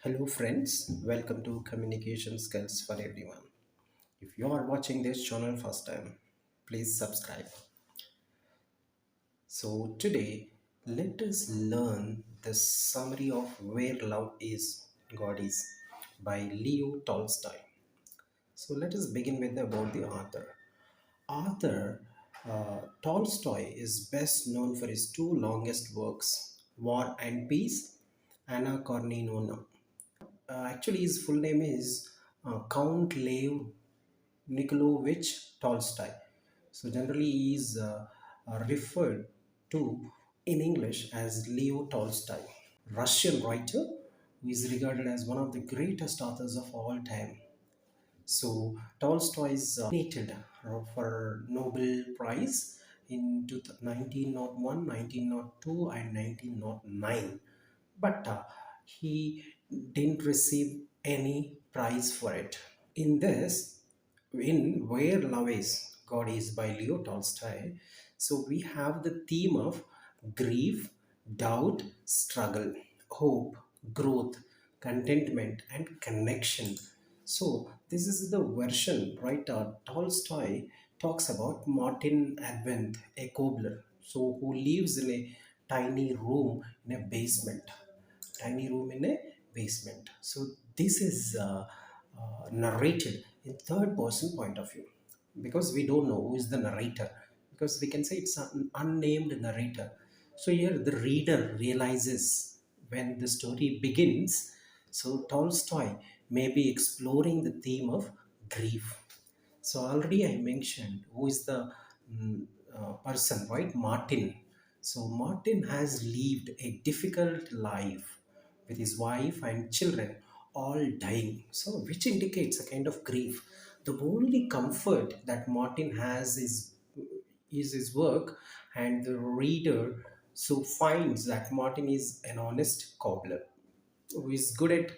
Hello, friends. Welcome to Communication Skills for Everyone. If you are watching this channel first time, please subscribe. So, today, let us learn the summary of Where Love Is, God Is by Leo Tolstoy. So, let us begin with about the author. Author Tolstoy is best known for his two longest works, War and Peace, Anna Karenina. Actually, his full name is Count Lev Nikolaevich Tolstoy. So generally, he is referred to in English as Leo Tolstoy, Russian writer who is regarded as one of the greatest authors of all time. So Tolstoy is nominated for Nobel Prize in 1901, 1902, and 1909, but he didn't receive any prize for it. In this, in Where Love Is, God Is by Leo Tolstoy, so we have the theme of grief, doubt, struggle, hope, growth, contentment, and connection. So this is the version, right? Tolstoy talks about Martin Advent, a cobbler, so who lives in a tiny room in a basement, so this is narrated in third person point of view, because we don't know who is the narrator, because we can say it's an unnamed narrator. So here the reader realizes when the story begins. So Tolstoy may be exploring the theme of grief. So already I mentioned who is the person, right? Martin. So Martin has lived a difficult life with his wife and children all dying. So which indicates a kind of grief. The only comfort that Martin has is his work, and the reader so finds that Martin is an honest cobbler who is good at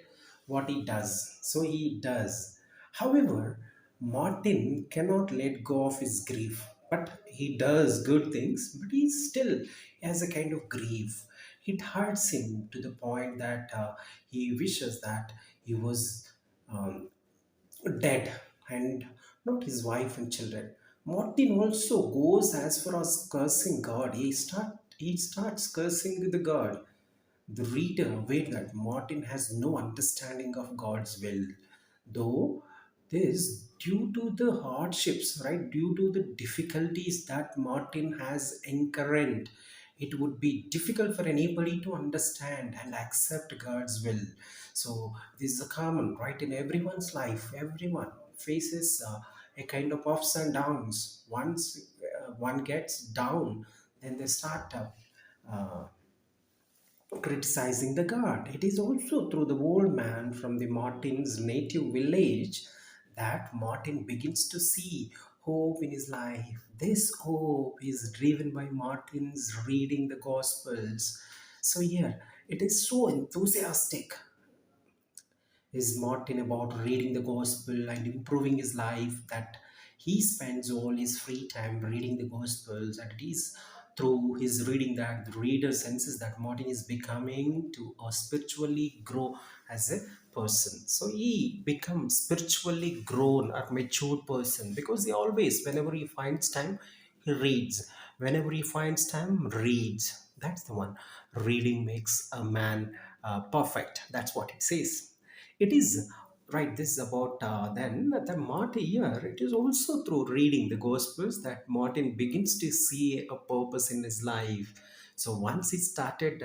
what he does. So he does. However, Martin cannot let go of his grief. But he does good things, but he still has a kind of grief. It hurts him to the point that he wishes that he was um, dead and not his wife and children. Martin also goes as far as cursing God. He starts cursing the God. The reader aware that Martin has no understanding of God's will, though this due to the hardships, right? Due to the difficulties that Martin has incurred, it would be difficult for anybody to understand and accept God's will. So this is a common, right? In everyone's life, everyone faces a kind of ups and downs. Once one gets down, then they start uh, criticizing the god. It is also through the old man from the Martin's native village that Martin begins to see hope in his life. This hope is driven by Martin's reading the Gospels. So, here it is so enthusiastic is Martin about reading the gospel and improving his life, that he spends all his free time reading the gospels, and it is through his reading that the reader senses that Martin is becoming to spiritually grow as a person. So he becomes spiritually grown or matured person, because he always, whenever he finds time, he reads. Whenever he finds time, reads. That's the one. Reading makes a man perfect. That's what it says. It is right. This is about then the Martin here. It is also through reading the Gospels that Martin begins to see a purpose in his life. So once he started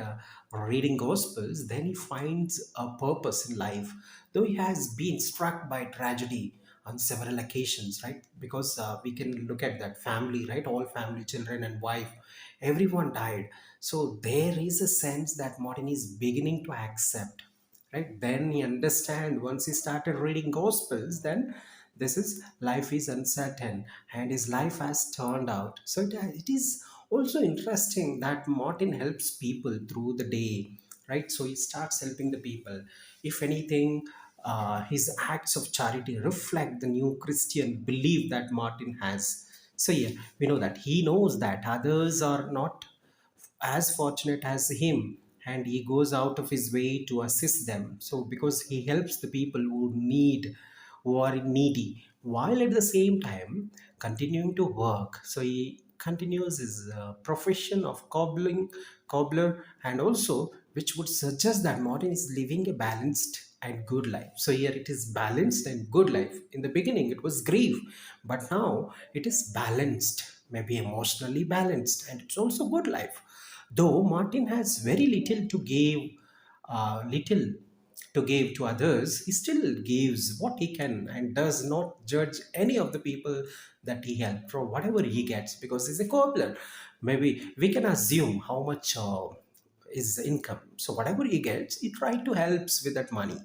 reading Gospels, then he finds a purpose in life. Though he has been struck by tragedy on several occasions, right? Because we can look at that family, right? All family, children, and wife, everyone died. So there is a sense that Martin is beginning to accept, right? Then he understand, once he started reading gospels, then this is life is uncertain and his life has turned out. So it is also interesting that Martin helps people through the day, right? So he starts helping the people. If anything, his acts of charity reflect the new Christian belief that Martin has. So yeah, we know that he knows that others are not as fortunate as him, and he goes out of his way to assist them. So because he helps the people who are needy, while at the same time continuing to work. So he continues his profession of cobbler, and also which would suggest that Martin is living a balanced and good life. So here it is balanced and good life. In the beginning it was grief, but now it is balanced, maybe emotionally balanced, and it's also good life. Though Martin has very little to give to others, he still gives what he can and does not judge any of the people that he helped for whatever he gets, because he's a cobbler. Maybe we can assume how much is income. So whatever he gets, he try to helps with that money,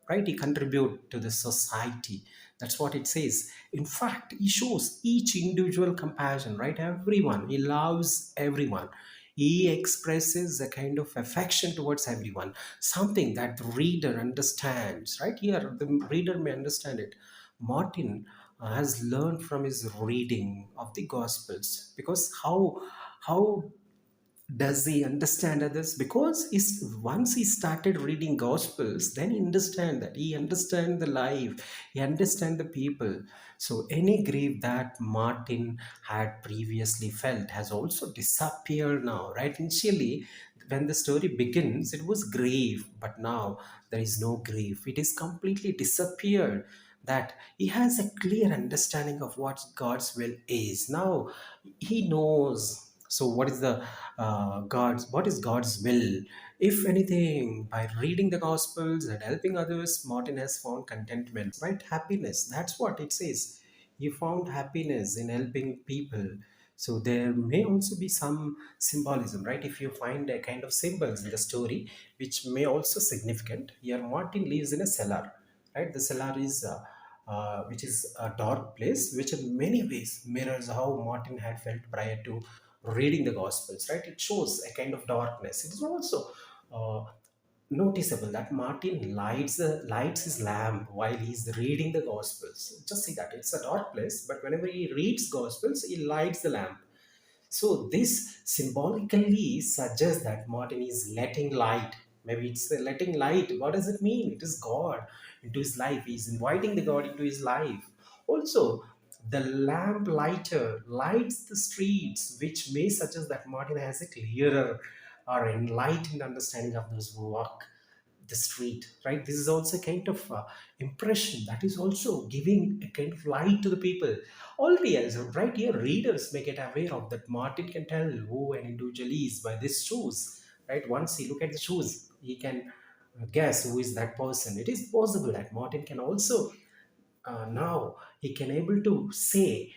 right? He contribute to the society. That's what it says. In fact, he shows each individual compassion, right? Everyone, he loves everyone. He expresses a kind of affection towards everyone, something that the reader understands, right? Here the reader may understand it. Martin has learned from his reading of the gospels, because how does he understand others? Because once he started reading gospels, then he understand the life, he understand the people. So any grief that Martin had previously felt has also disappeared now, right? Initially when the story begins, it was grief, but now there is no grief, it is completely disappeared. That he has a clear understanding of what God's will is. Now he knows. So what is God's will? If anything, by reading the gospels and helping others, Martin has found contentment, right? Happiness. That's what it says. He found happiness in helping people. So there may also be some symbolism, right? If you find a kind of symbols in the story, which may also significant. Here Martin lives in a cellar, right? The cellar is which is a dark place, which in many ways mirrors how Martin had felt prior to reading the Gospels, right? It shows a kind of darkness. It is also noticeable that Martin lights his lamp while he's reading the Gospels. Just see that it's a dark place, but whenever he reads Gospels, he lights the lamp. So this symbolically suggests that Martin is letting light. Maybe it's the letting light. What does it mean? It is God into his life. He's inviting the God into his life. Also, the lamp lighter lights the streets, which may suggest that Martin has a clearer or enlightened understanding of those who walk the street, right? This is also a kind of impression that is also giving a kind of light to the people. Already, as right here, readers may get aware of that. Martin can tell who an individual is by these shoes, right? Once he look at the shoes, he can guess who is that person. It is possible that Martin can also now he can able to say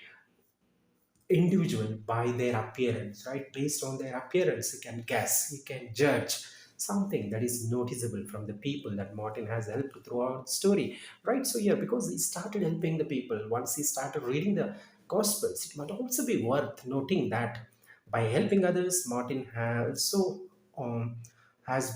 individual by their appearance, right? Based on their appearance, you can guess, you can judge something that is noticeable from the people that Martin has helped throughout the story, right? So, yeah, because he started helping the people, once he started reading the Gospels, it might also be worth noting that by helping others, Martin has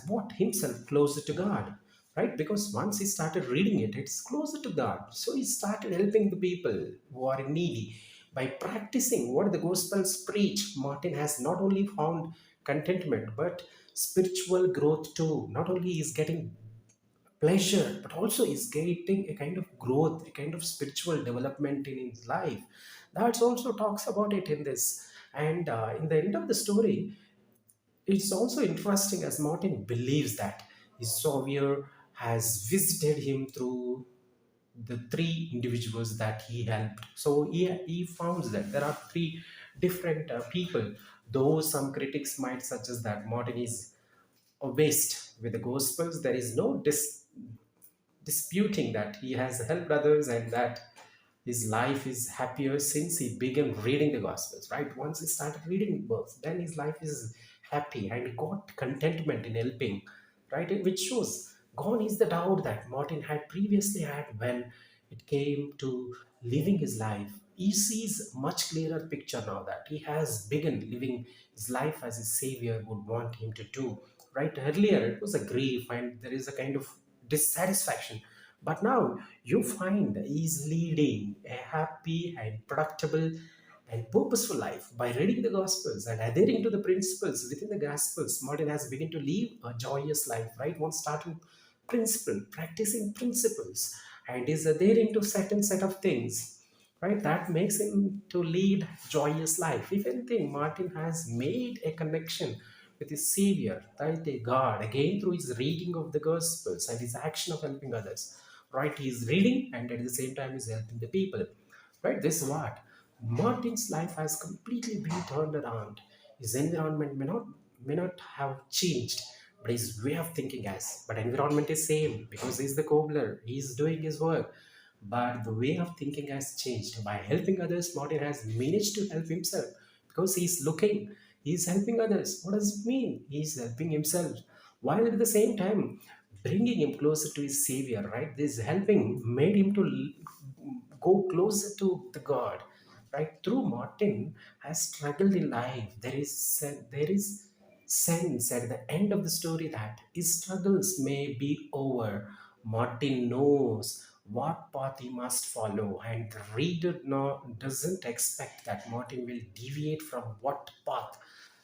brought himself closer to God, right? Because once he started reading it, it's closer to God. So he started helping the people who are needy. By practicing what the Gospels preach, Martin has not only found contentment but spiritual growth too. Not only is getting pleasure, but also is getting a kind of growth, a kind of spiritual development in his life. That also talks about it in this. And in the end of the story, it's also interesting as Martin believes that his Savior has visited him through the three individuals that he helped. So he found that there are three different people. Though some critics might suggest that Martin is a waste with the Gospels, there is no disputing that he has helped others and that his life is happier since he began reading the Gospels, right? Once he started reading books, then his life is happy and got contentment in helping, right? Which shows gone is the doubt that Martin had previously had when it came to living his life. He sees much clearer picture now that he has begun living his life as his savior would want him to do. Right? Earlier it was a grief and there is a kind of dissatisfaction. But now you find he's leading a happy and productive and purposeful life. By reading the Gospels and adhering to the principles within the Gospels, Martin has begun to live a joyous life, right? One starting principle, practicing principles, and is adhering to certain set of things, right? That makes him to lead joyous life. If anything, Martin has made a connection with his Savior, right? The God, again through his reading of the Gospels and his action of helping others, right? He is reading and at the same time is helping the people. Right? This is what Martin's life has completely been turned around. His environment may not have changed, but his way of thinking has. But environment is same because he's the cobbler. He's doing his work. But the way of thinking has changed. By helping others, Martin has managed to help himself because he's looking, he's helping others. What does it mean? He's helping himself while at the same time bringing him closer to his Savior, right? This helping made him to go closer to the God, right? Through Martin has struggled in life. There is sense at the end of the story that his struggles may be over. Martin knows what path he must follow, and the reader doesn't expect that Martin will deviate from what path,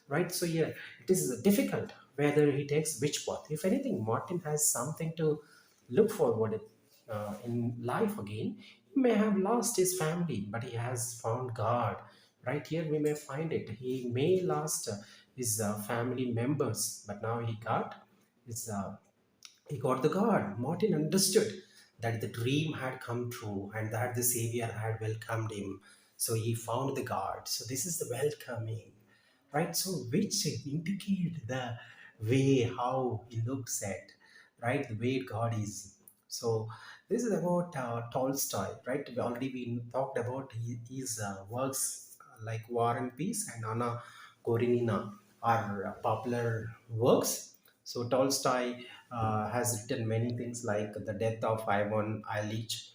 right? So yeah, it is difficult whether he takes which path. If anything, Martin has something to look forward in life again. He may have lost his family, but he has found God. Right here, we may find it. He may lost his family members, but now his he got the God. Martin understood that the dream had come true and that the Savior had welcomed him. So he found the God. So this is the welcoming, right? So which indicate the way how he looks at, right? The way God is. So this is about Tolstoy, right? We already been talked about his works like War and Peace and Anna Karenina are popular works. So Tolstoy has written many things like The Death of Ivan Ilyich.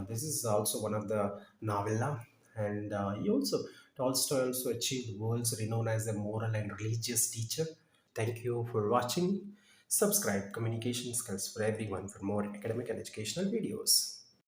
This is also one of the novella, and he also Tolstoy also achieved world's renown as a moral and religious teacher. Thank you for watching. Subscribe Communication Skills for Everyone for more academic and educational videos.